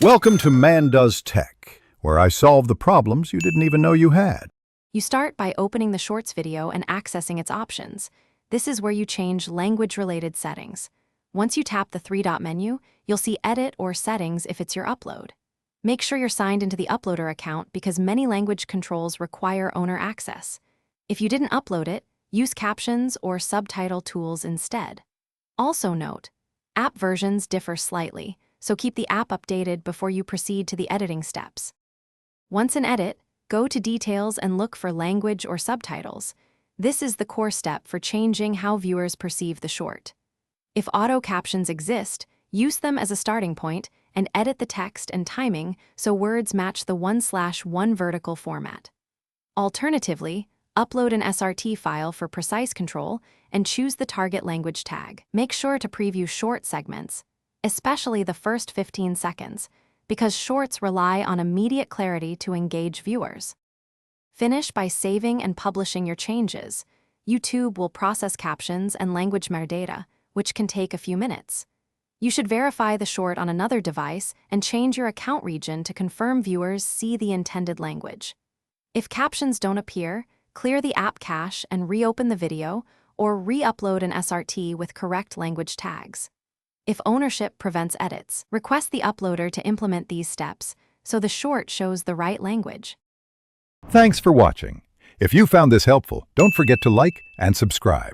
Welcome to Man Does Tech, where I solve the problems you didn't even know you had. You start by opening the Shorts video and accessing its options. This is where you change language-related settings. Once you tap the three-dot menu, you'll see Edit or Settings if it's your upload. Make sure you're signed into the uploader account because many language controls require owner access. If you didn't upload it, use captions or subtitle tools instead. Also note, app versions differ slightly, so keep the app updated before you proceed to the editing steps. Once in Edit, go to Details and look for Language or Subtitles. This is the core step for changing how viewers perceive the short. If auto captions exist, use them as a starting point and edit the text and timing so words match the 1/1 vertical format. Alternatively, upload an SRT file for precise control and choose the target language tag. Make sure to preview short segments, especially the first 15 seconds, because shorts rely on immediate clarity to engage viewers. Finish by saving and publishing your changes. YouTube will process captions and language metadata, which can take a few minutes. You should verify the short on another device and change your account region to confirm viewers see the intended language. If captions don't appear, clear the app cache and reopen the video, or re-upload an SRT with correct language tags. If ownership prevents edits, request the uploader to implement these steps so the short shows the right language. Thanks for watching. If you found this helpful, don't forget to like and subscribe.